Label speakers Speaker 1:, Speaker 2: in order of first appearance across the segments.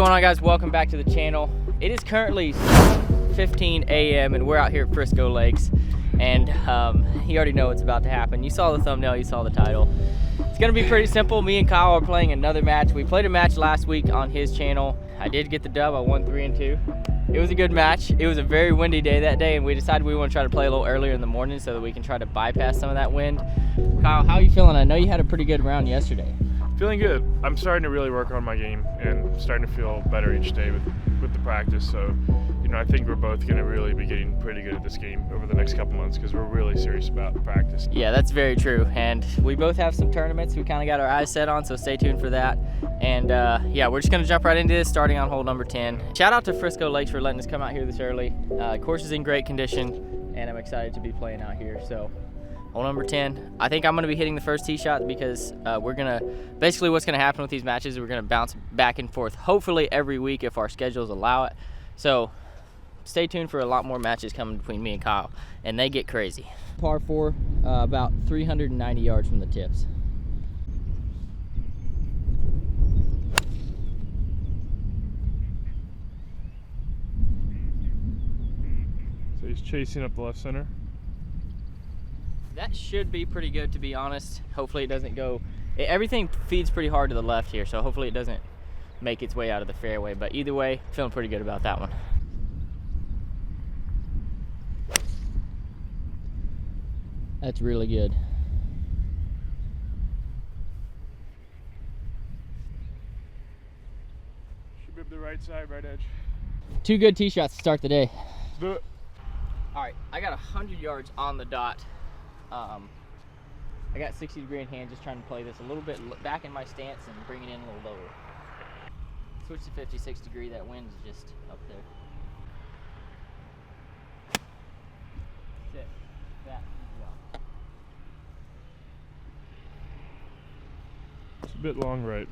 Speaker 1: going on, guys? Welcome back to the channel. It is currently 7:15 a.m. and we're out here at Frisco Lakes, and you already know what's about to happen. You saw the thumbnail, you saw the title. It's gonna be pretty simple. Me and Kyle are playing another match. We played a match last week on his channel. I did get the dub. I won 3-2. It was a good match. It was a very windy day that day, and we decided we want to try to play a little earlier in the morning so that we can try to bypass some of that wind. Kyle, how are you feeling? I know you had a pretty good round yesterday.
Speaker 2: Feeling good. I'm starting to really work on my game and starting to feel better each day with the practice. So, you know, I think we're both going to really be getting pretty good at this game over the next couple months because we're really serious about practice.
Speaker 1: Yeah, that's very true. And we both have some tournaments we kind of got our eyes set on, so stay tuned for that. And yeah, we're just going to jump right into this, starting on hole number 10. Shout out to Frisco Lakes for letting us come out here this early. Course is in great condition, and I'm excited to be playing out here. So, hole number 10. I think I'm going to be hitting the first tee shot because we're going to, basically what's going to happen with these matches is we're going to bounce back and forth, hopefully every week if our schedules allow it. So stay tuned for a lot more matches coming between me and Kyle, and they get crazy. Par 4, about 390 yards from the tips.
Speaker 2: So he's chasing up the left center.
Speaker 1: That should be pretty good, to be honest. Hopefully it doesn't go, everything feeds pretty hard to the left here, so hopefully it doesn't make its way out of the fairway. But either way, feeling pretty good about that one. That's really good.
Speaker 2: Should be up the right side, right edge.
Speaker 1: 2 good tee shots to start the day.
Speaker 2: Let's do it.
Speaker 1: All right, I got 100 yards on the dot. I got 60 degree in hand, just trying to play this a little bit back in my stance and bring it in a little lower. Switch to 56 degree, that wind is just up there. Sit, that, yeah.
Speaker 2: It's a bit long right.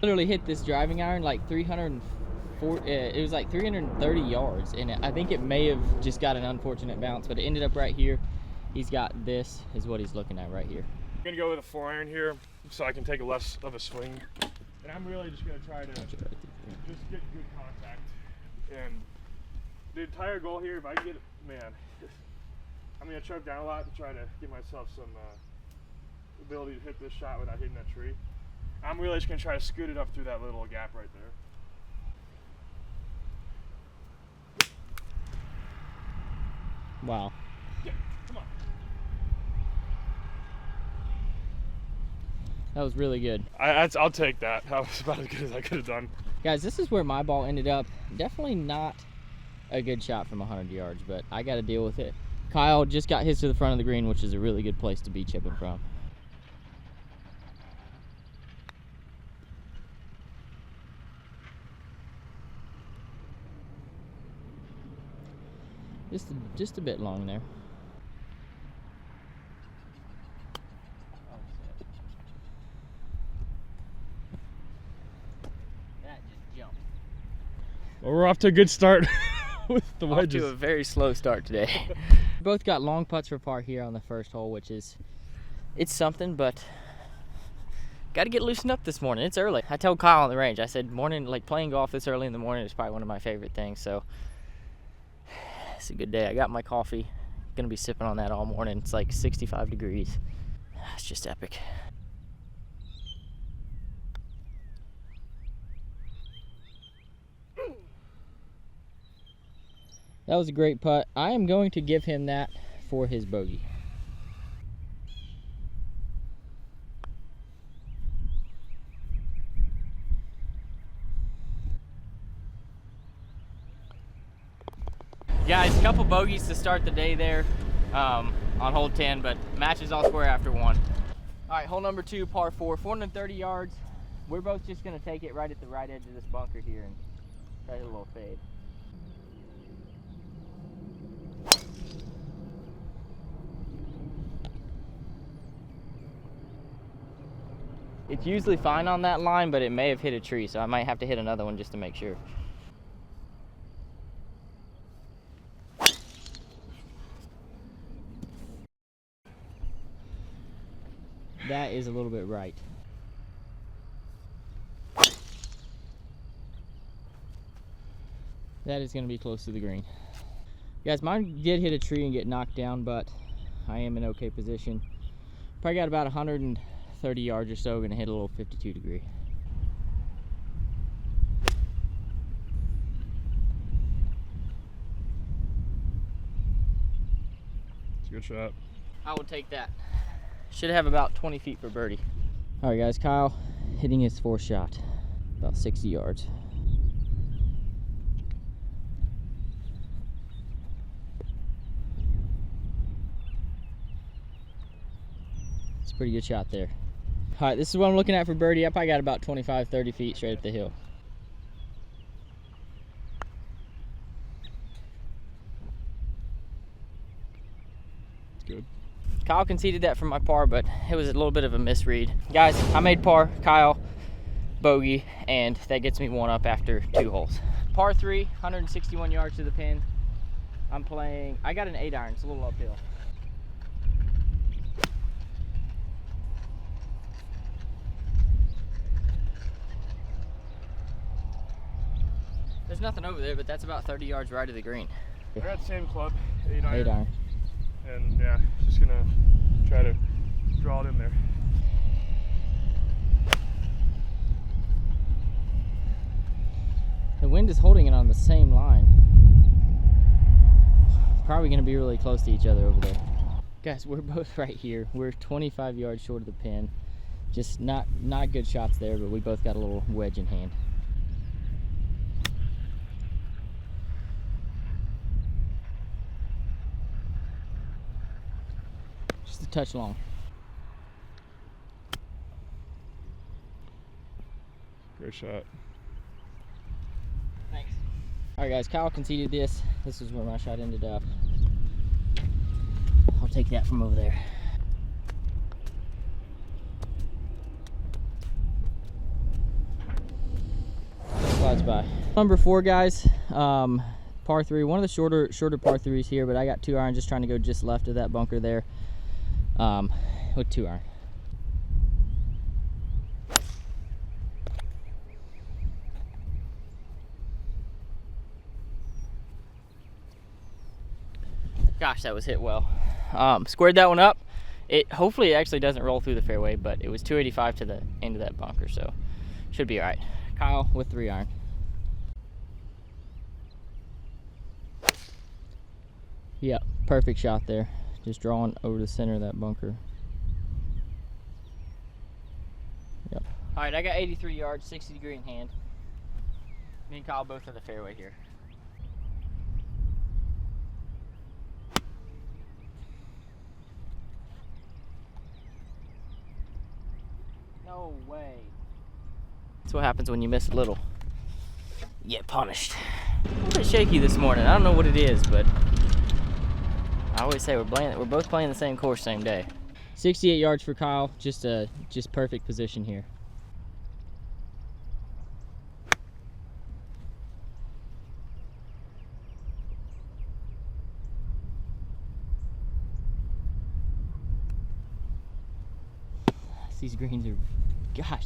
Speaker 1: Literally hit this driving iron like 340, it was like 330 yards, and I think it may have just got an unfortunate bounce, but it ended up right here. He's got this, is what he's looking at right here.
Speaker 2: I'm gonna go with a 4-iron here so I can take less of a swing. And I'm really just gonna try to just get good contact. And the entire goal here, if I can get, man, I'm gonna choke down a lot to try to give myself some ability to hit this shot without hitting that tree. I'm really just gonna try to scoot it up through that little gap right there.
Speaker 1: Wow.
Speaker 2: Yeah, come on.
Speaker 1: That was really good.
Speaker 2: I'll take that. That was about as good as I could have done.
Speaker 1: Guys, this is where my ball ended up. Definitely not a good shot from 100 yards, but I got to deal with it. Kyle just got his to the front of the green, which is a really good place to be chipping from. Just a bit long there. That just jumped.
Speaker 2: Well, we're off to a good start with the wedges.
Speaker 1: Off to a very slow start today. Both got long putts for par here on the first hole, which is, it's something, but got to get loosened up this morning. It's early. I told Kyle on the range, I said morning, like playing golf this early in the morning is probably one of my favorite things. So it's a good day. I got my coffee. Gonna be sipping on that all morning. It's like 65 degrees. It's just epic. That was a great putt. I am going to give him that for his bogey. Guys, a couple bogeys to start the day there on hole 10, but matches all square after 1. All right, hole number 2, par 4, 430 yards. We're both just gonna take it right at the right edge of this bunker here and try to hit a little fade. It's usually fine on that line, but it may have hit a tree, so I might have to hit another one just to make sure. That is a little bit right. That is going to be close to the green. Guys, mine did hit a tree and get knocked down, but I am in okay position. Probably got about 130 yards or so, going to hit a little 52 degree.
Speaker 2: It's a good shot.
Speaker 1: I will take that. Should have about 20 feet for birdie. All right, guys, Kyle hitting his fourth shot, about 60 yards. It's a pretty good shot there. All right, this is what I'm looking at for birdie. I probably got about 25, 30 feet straight up the hill.
Speaker 2: Good.
Speaker 1: Kyle conceded that from my par, but it was a little bit of a misread. Guys, I made par, Kyle bogey, and that gets me one up after 2 holes. Par 3, 161 yards to the pin. I got an 8-iron, it's a little uphill. There's nothing over there, but that's about 30 yards right of the green.
Speaker 2: I got the same club, 8-iron.
Speaker 1: 8-iron.
Speaker 2: And yeah, just gonna try to draw it in there.
Speaker 1: The wind is holding it on the same line. Probably gonna be really close to each other over there. Guys, we're both right here. We're 25 yards short of the pin. Just not good shots there, but we both got a little wedge in hand. Just a touch long.
Speaker 2: Great shot.
Speaker 1: Thanks. All right, guys, Kyle conceded this. This is where my shot ended up. I'll take that from over there. Slides by. Number 4, guys. Par 3. One of the shorter par 3s here, but I got 2-iron, just trying to go just left of that bunker there. With 2-iron. Gosh, that was hit well. Squared that one up. Hopefully it actually doesn't roll through the fairway, but it was 285 to the end of that bunker, so should be all right. Kyle with 3-iron. Yep, perfect shot there. Just drawing over the center of that bunker. Yep. All right, I got 83 yards, 60 degree in hand. Me and Kyle both in the fairway here. No way. That's what happens when you miss a little. You get punished. A little bit shaky this morning. I don't know what it is, but I always say we're both playing the same course same day. 68 yards for Kyle, just perfect position here.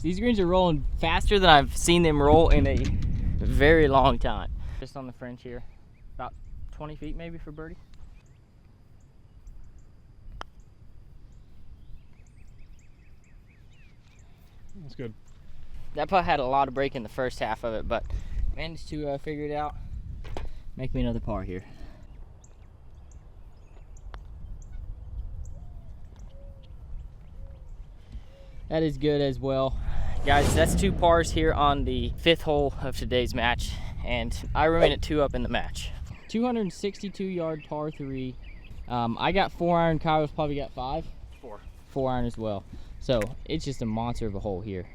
Speaker 1: These greens are rolling faster than I've seen them roll in a very long time. Just on the fringe here, about 20 feet maybe for birdie.
Speaker 2: That's good.
Speaker 1: That putt had a lot of break in the first half of it, but managed to figure it out. Make me another par here. That is good as well. Guys, that's 2 pars here on the 5th hole of today's match, and I remain at 2 up in the match. 262 yard par 3. I got 4-iron, Kyle's probably got 5?
Speaker 2: 4.
Speaker 1: 4-iron as well. So it's just a monster of a hole here.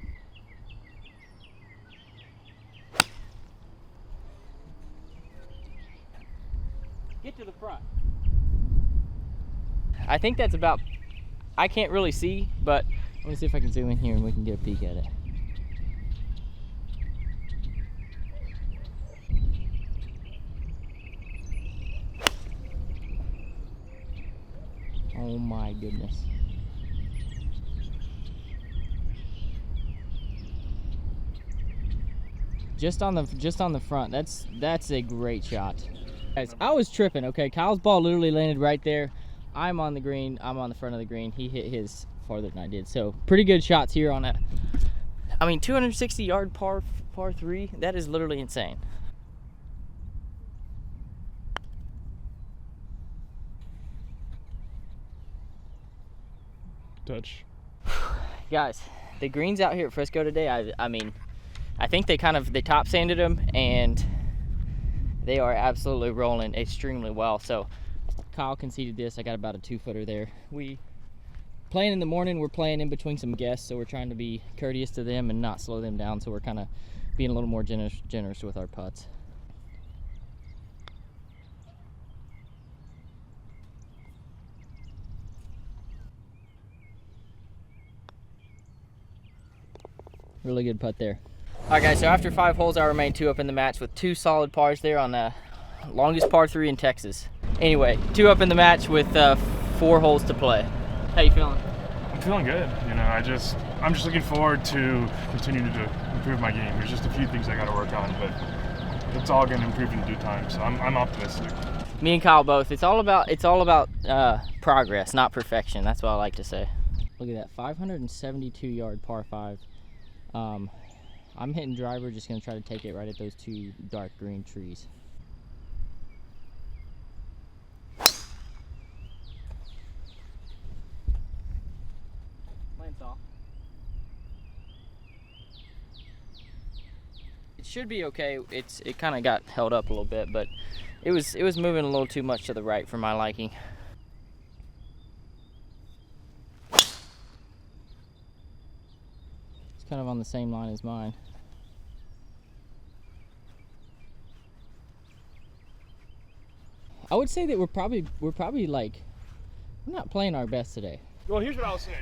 Speaker 1: Get to the front. I think that's about, I can't really see, but let me see if I can zoom in here and we can get a peek at it. Oh my goodness. Just on the front. That's a great shot. Guys, I was tripping, okay? Kyle's ball literally landed right there. I'm on the green. I'm on the front of the green. He hit his farther than I did. So pretty good shots here on a, I mean, 260-yard par 3. That is literally insane.
Speaker 2: Touch.
Speaker 1: Guys, the greens out here at Frisco today, I mean, I think they top sanded them, and they are absolutely rolling extremely well. So Kyle conceded this. I got about a 2-footer there. We playing in the morning. We're playing in between some guests, so we're trying to be courteous to them and not slow them down. So we're kind of being a little more generous with our putts. Really good putt there. All right, guys, so after 5 holes, I remained 2 up in the match with 2 solid pars there on the longest par 3 in Texas. Anyway, 2 up in the match with 4 holes to play. How you feeling?
Speaker 2: I'm feeling good. You know, I'm just looking forward to continuing to improve my game. There's just a few things I got to work on, but it's all going to improve in due time. So I'm optimistic.
Speaker 1: Me and Kyle both. It's all about progress, not perfection. That's what I like to say. Look at that, 572-yard par 5. I'm hitting driver, just gonna try to take it right at those 2 dark green trees. Lands off. It should be okay. It kind of got held up a little bit, but it was moving a little too much to the right for my liking. Kind of on the same line as mine. I would say that we're probably like, we're not playing our best today.
Speaker 2: Well, here's what I'll say.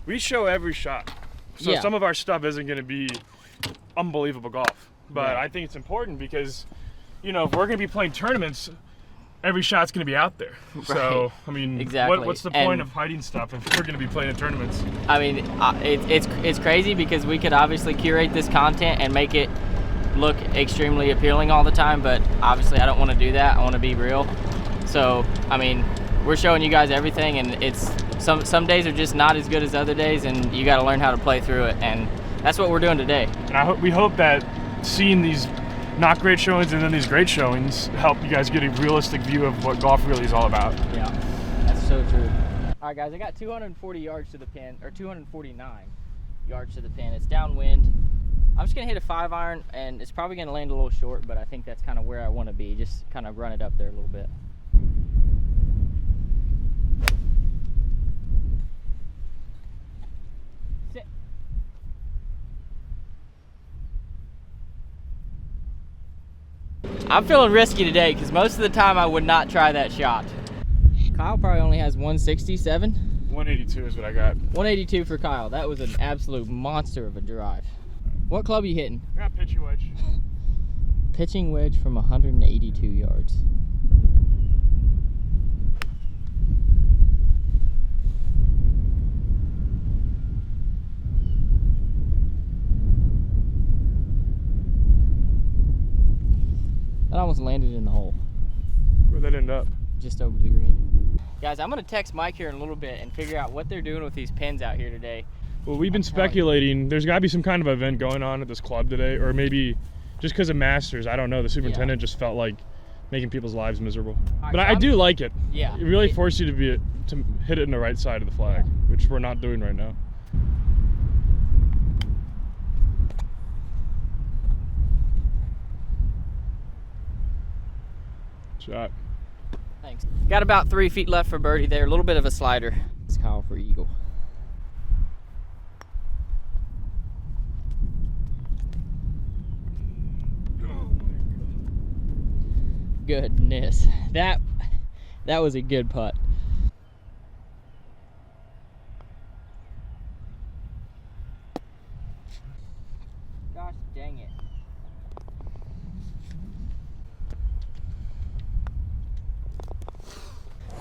Speaker 2: We show every shot. So
Speaker 1: yeah.
Speaker 2: Some of our stuff isn't going to be unbelievable golf. But
Speaker 1: right.
Speaker 2: I think it's important because, you know, if we're going to be playing tournaments, every shot's going to be out there. Right. So, I mean,
Speaker 1: exactly.
Speaker 2: what's the point of hiding stuff if we're going to be playing in tournaments?
Speaker 1: I mean, it's crazy because we could obviously curate this content and make it look extremely appealing all the time, but obviously I don't want to do that. I want to be real. So, I mean, we're showing you guys everything, and it's some days are just not as good as other days, and you got to learn how to play through it, and that's what we're doing today.
Speaker 2: And we hope that seeing these not great showings and then these great showings help you guys get a realistic view of what golf really is all about.
Speaker 1: Yeah, that's so true. All right, guys, I got 240 yards to the pin, or 249 yards to the pin. It's downwind. I'm just gonna hit a 5-iron, and it's probably gonna land a little short, but I think that's kind of where I want to be. Just kind of run it up there a little bit. Sit. I'm feeling risky today because most of the time I would not try that shot. Kyle probably only has 167.
Speaker 2: 182 is what I got.
Speaker 1: 182 for Kyle. That was an absolute monster of a drive. What club are you hitting?
Speaker 2: I got pitching wedge.
Speaker 1: Pitching wedge from 182 yards. That almost landed in the hole.
Speaker 2: Where'd that end up?
Speaker 1: Just over the green. Guys, I'm gonna text Mike here in a little bit and figure out what they're doing with these pins out here today.
Speaker 2: Well, we've been speculating. There's got to be some kind of event going on at this club today, or maybe just because of Masters. I don't know. The superintendent just felt like making people's lives miserable. Right, but I do like it.
Speaker 1: Yeah.
Speaker 2: It really forced you to hit it in the right side of the flag, which we're not doing right now. Shot.
Speaker 1: Thanks. Got about 3 feet left for birdie there. A little bit of a slider. It's Kyle for eagle. Goodness, that was a good putt. Gosh dang it.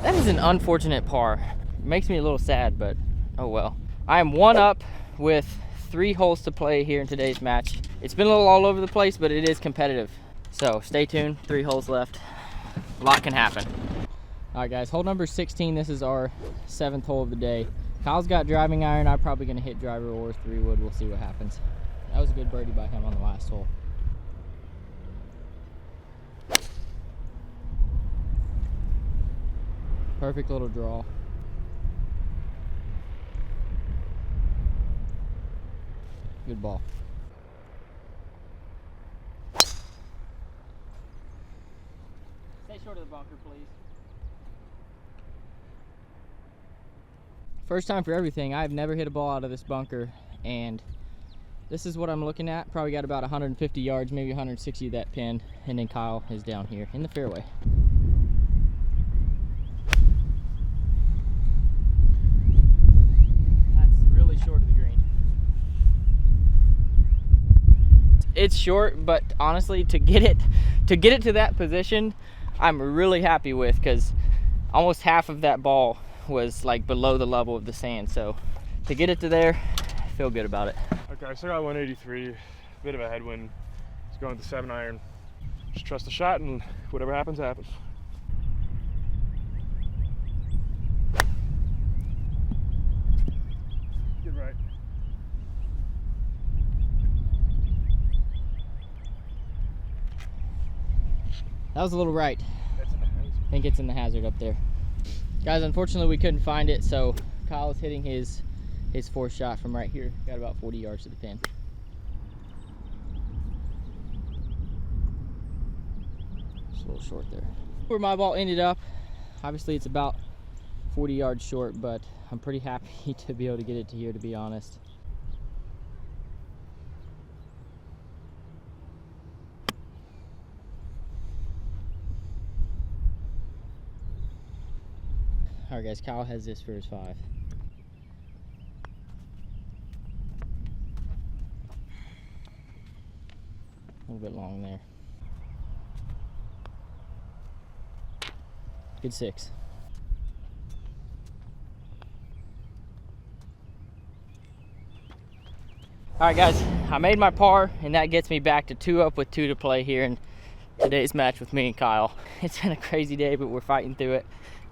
Speaker 1: That is an unfortunate par. It makes me a little sad, but oh well. I am 1 up with 3 holes to play here in today's match. It's been a little all over the place, but it is competitive. So stay tuned, 3 holes left. A lot can happen. All right, guys, hole number 16. This is our 7th hole of the day. Kyle's got driving iron. I'm probably gonna hit driver or 3-wood. We'll see what happens. That was a good birdie by him on the last hole. Perfect little draw. Good ball. Stay short of the bunker, please. First time for everything. I've never hit a ball out of this bunker, and this is what I'm looking at. Probably got about 150 yards, maybe 160 of that pin, and then Kyle is down here in the fairway. That's really short of the green. It's short, but honestly, to get it to that position, I'm really happy with, because almost half of that ball was like below the level of the sand. So to get it to there, I feel good about it.
Speaker 2: Okay, so I got 183, bit of a headwind. Just going with the 7-iron. Just trust the shot, and whatever happens, happens. Good right.
Speaker 1: That was a little right.
Speaker 2: That's in the hazard.
Speaker 1: I think it's in the hazard up there. Guys, unfortunately we couldn't find it, so Kyle is hitting his 4th shot from right here. Got about 40 yards to the pin. Just a little short there. Where my ball ended up, obviously it's about 40 yards short, but I'm pretty happy to be able to get it to here, to be honest. All right, guys, Kyle has this for his 5. A little bit long there. Good 6. All right, guys, I made my par, and that gets me back to 2 up with 2 to play here in today's match with me and Kyle. It's been a crazy day, but we're fighting through it.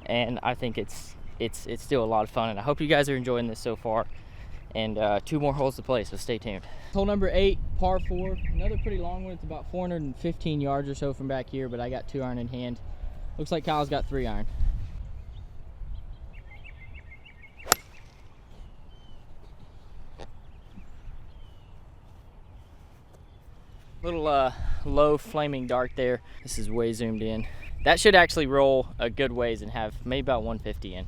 Speaker 1: And I think it's still a lot of fun, and I hope you guys are enjoying this so far. And 2 more holes to play, so stay tuned. Hole number 8, par 4, another pretty long one. It's about 415 yards or so from back here, but I got 2-iron in hand. Looks like Kyle's got 3-iron. Little low flaming dart there. This is way zoomed in. That should actually roll a good ways and have maybe about 150 in.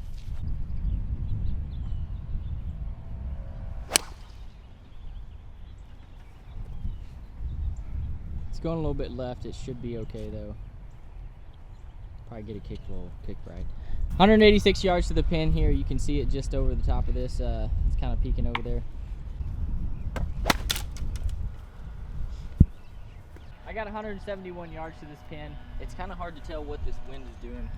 Speaker 1: It's going a little bit left. It should be okay though. Probably get a kick right. 186 yards to the pin here. You can see it just over the top of this. It's kind of peeking over there. I got 171 yards to this pin. It's kind of hard to tell what this wind is doing.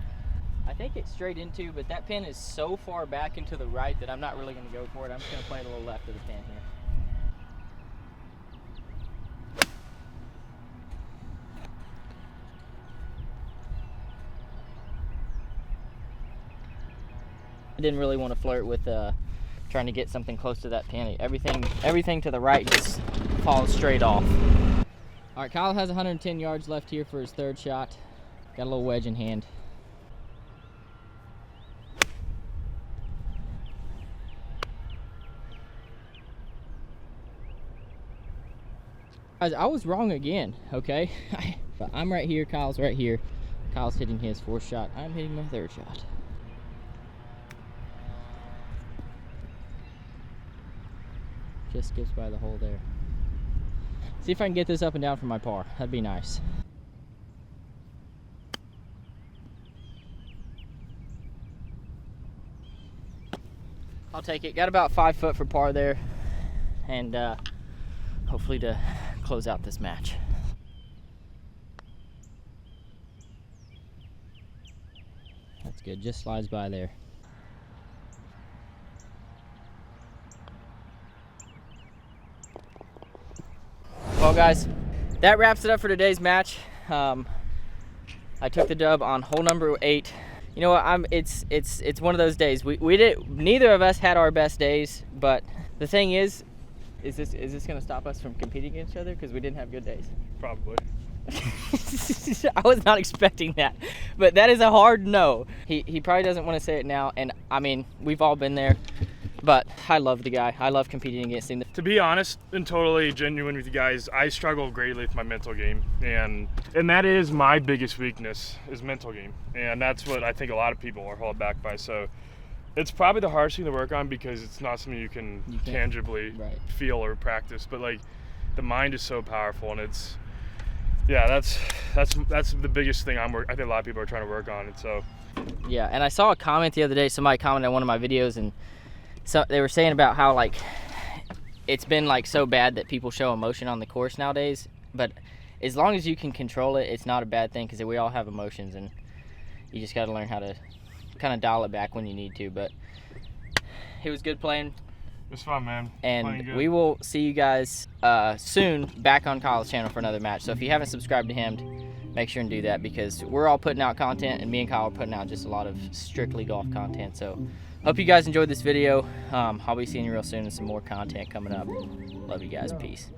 Speaker 1: I think it's straight into, but that pin is so far back and to the right that I'm not really going to go for it. I'm just going to play it a little left of the pin here. I didn't really want to flirt with trying to get something close to that pin. Everything to the right just falls straight off. All right, Kyle has 110 yards left here for his 3rd shot. Got a little wedge in hand. Guys, I was wrong again, okay? But I'm right here, Kyle's right here. Kyle's hitting his 4th shot. I'm hitting my 3rd shot. Just skips by the hole there. See if I can get this up and down from my par. That'd be nice. I'll take it. Got about 5 foot for par there, and hopefully to close out this match. That's good. Just slides by there. Well, guys, that wraps it up for today's match. I took the dub on hole number 8. You know what? It's one of those days. Neither of us had our best days, but the thing is this going to stop us from competing against each other because we didn't have good days?
Speaker 2: Probably.
Speaker 1: I was not expecting that, but that is a hard no. He probably doesn't want to say it now, and I mean, we've all been there, but I love the guy. I love competing against him.
Speaker 2: To be honest and totally genuine with you guys, I struggle greatly with my mental game, and that is my biggest weakness, is mental game, and that's what I think a lot of people are held back by. So it's probably the hardest thing to work on because it's not something you can tangibly feel or practice, but like the mind is so powerful, and it's, yeah, that's the biggest thing I think a lot of people are trying to work on. And so,
Speaker 1: yeah, and I saw a comment the other day. Somebody commented on one of my videos, and so they were saying about how like it's been like so bad that people show emotion on the course nowadays. But as long as you can control it, it's not a bad thing because we all have emotions, and you just got to learn how to kind of dial it back when you need to. But it was good playing.
Speaker 2: It was fun, man.
Speaker 1: And we will see you guys soon back on Kyle's channel for another match. So if you haven't subscribed to him, make sure and do that because we're all putting out content, and me and Kyle are putting out just a lot of strictly golf content. So hope you guys enjoyed this video. I'll be seeing you real soon and some more content coming up. Love you guys. Peace.